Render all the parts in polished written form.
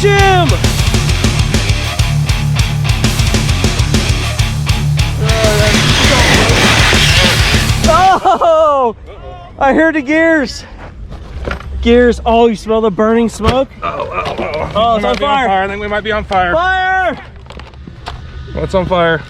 him! Oh! I heard the gears. Gears. Oh, you smell the burning smoke? Oh, it's on fire. I think we might be on fire. Fire! What's on fire?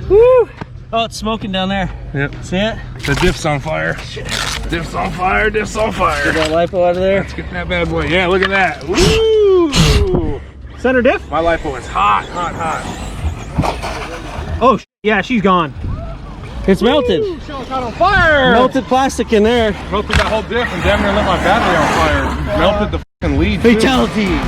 Woo! Oh, it's smoking down there. Yep. See it? The diff's on fire. Diff's on fire. Diff's on fire. Get that LiPo out of there. Let's get that bad boy. Yeah, look at that. Woo! Center diff? My LiPo is hot, hot, hot. Oh, yeah, she's gone. It's melted. She almost got on fire. Melted plastic in there. Melted that whole diff and damn near lit my battery on fire. Melted the fucking lead. Fatality.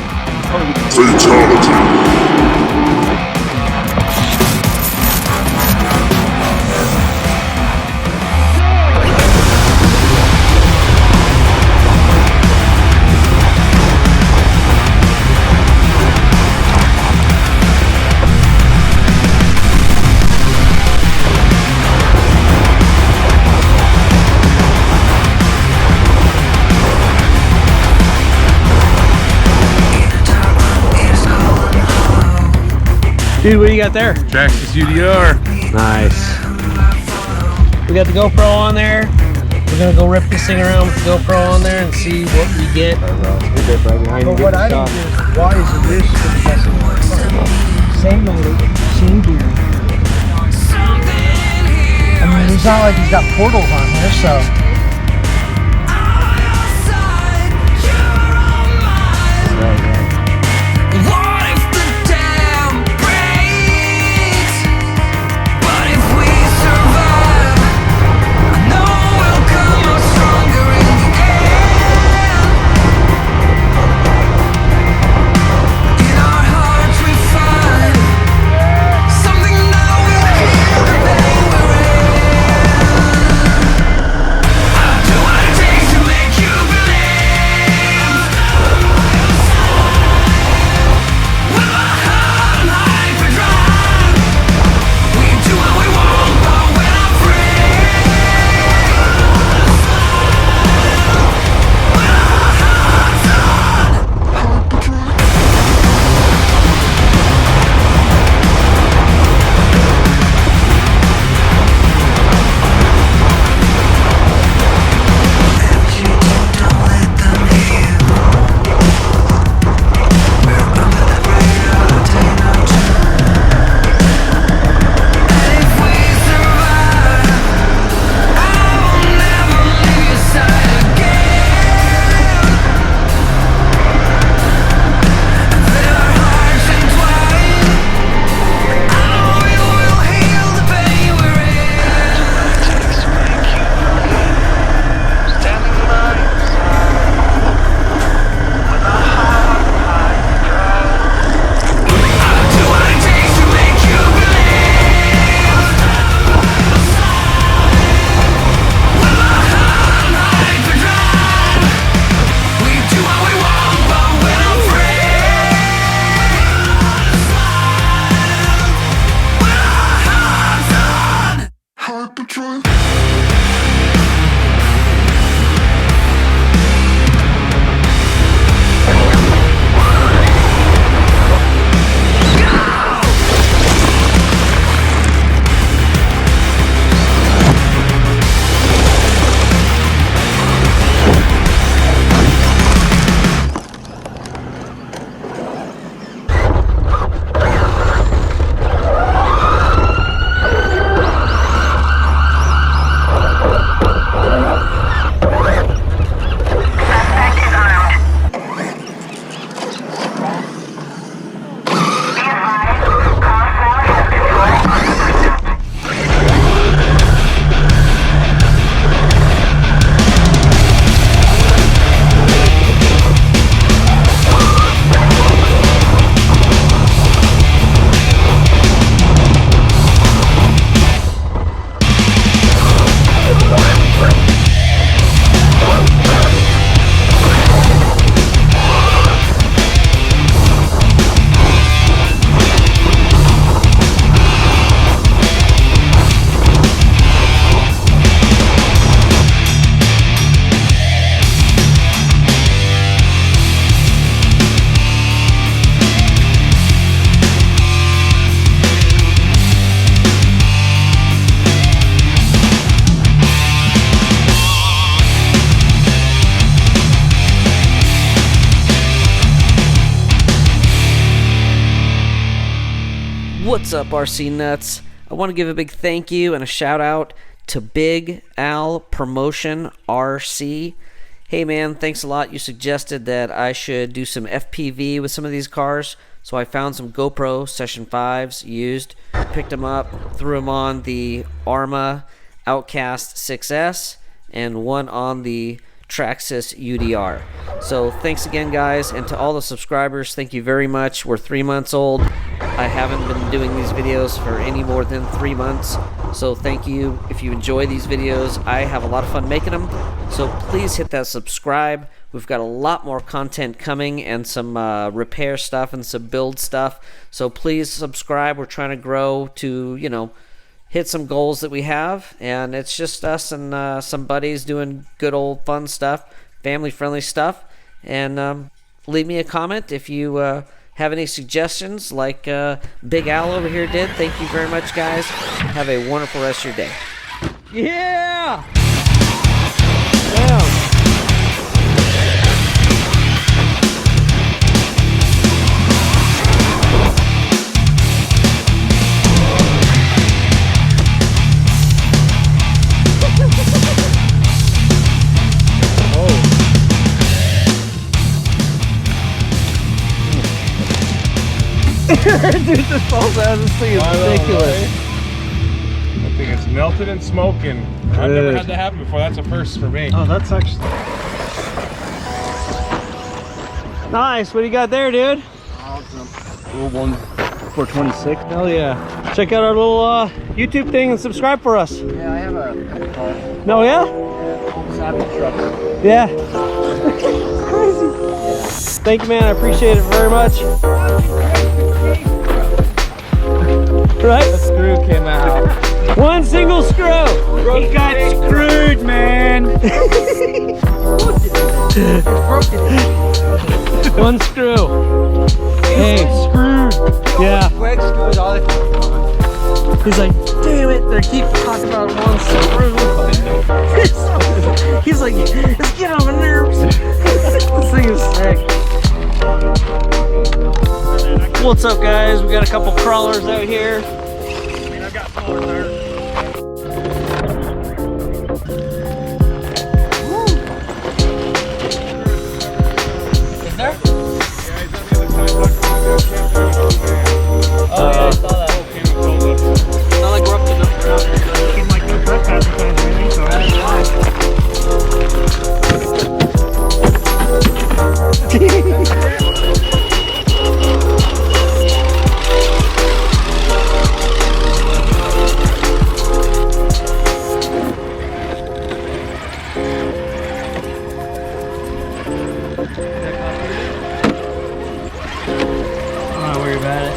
Dude, what do you got there? Traxxas UDR. Nice. We got the GoPro on there. We're gonna go rip this thing around with the GoPro on there and see what we get. But what I don't do is why is this same motor, same gear. I mean, it's not like he's got portals on here, so. What's up, RCNUTS? I want to give a big thank you and a shout out to Big Al Promotion RC. Hey man, thanks a lot. You suggested that I should do some FPV with some of these cars, so I found some GoPro Session 5s used, picked them up, threw them on the Arrma OutCast 6S, and one on the Traxxas UDR. So thanks again, guys, and to all the subscribers, thank you very much. We're 3 months old. I haven't been doing these videos for any more than 3 months, so thank you. If you enjoy these videos, I have a lot of fun making them, so please hit that subscribe. We've got a lot more content coming and some repair stuff and some build stuff, so please subscribe. We're trying to grow to, you know, hit some goals that we have, and it's just us and some buddies doing good old fun stuff, family friendly stuff. And leave me a comment if you have any suggestions like Big Al over here did. Thank you very much, guys. Have a wonderful rest of your day. Yeah! Damn. Dude, this falls out of this thing is ridiculous. That thing is melted and smoking. I've never had that happen before. That's a first for me. Oh, that's actually Nice. What do you got there, dude? little one 426. Hell yeah. Check out our little YouTube thing and subscribe for us. Yeah, I have a couple cars. No, yeah? Savage trucks. Yeah. Crazy. Thank you, man. I appreciate it very much. Right? The screw came out. One single screw. He got screwed, man. One screw. Hey, screwed. Yeah. Quick screws all the time. He's like, damn it, they keep talking about one screw. He's like, it's getting on my nerves. This thing is sick. What's up, guys? We got a couple crawlers out here. I mean, I've got smaller tires. Is there? Yeah, he's on the other side. Oh, yeah, I saw that. Not like we're up to nothing. Looking like no trespassing signs or anything, so that's I'm not worried about it.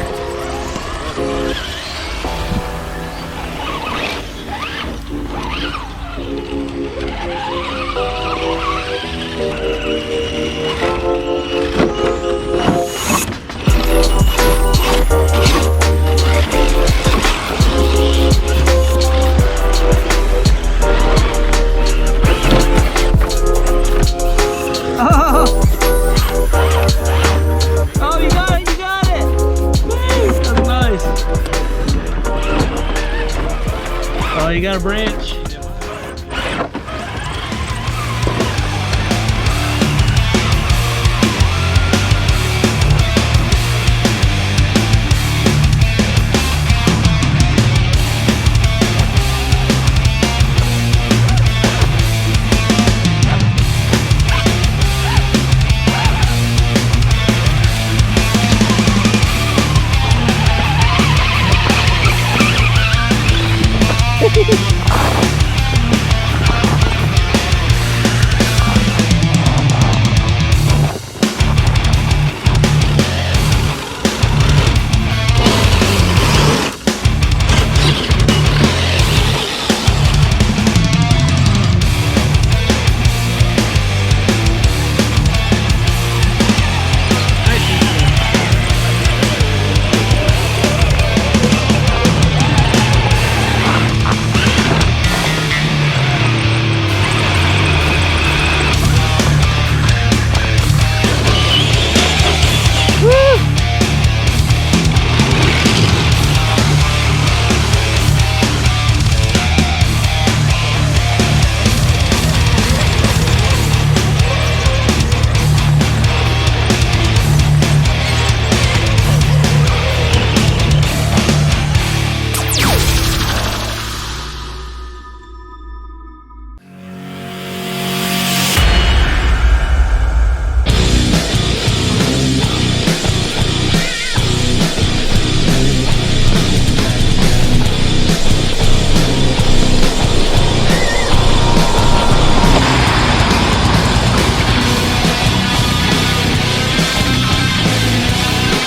Oh, you got it, you got it. Woo, that's nice. Oh, you got a branch.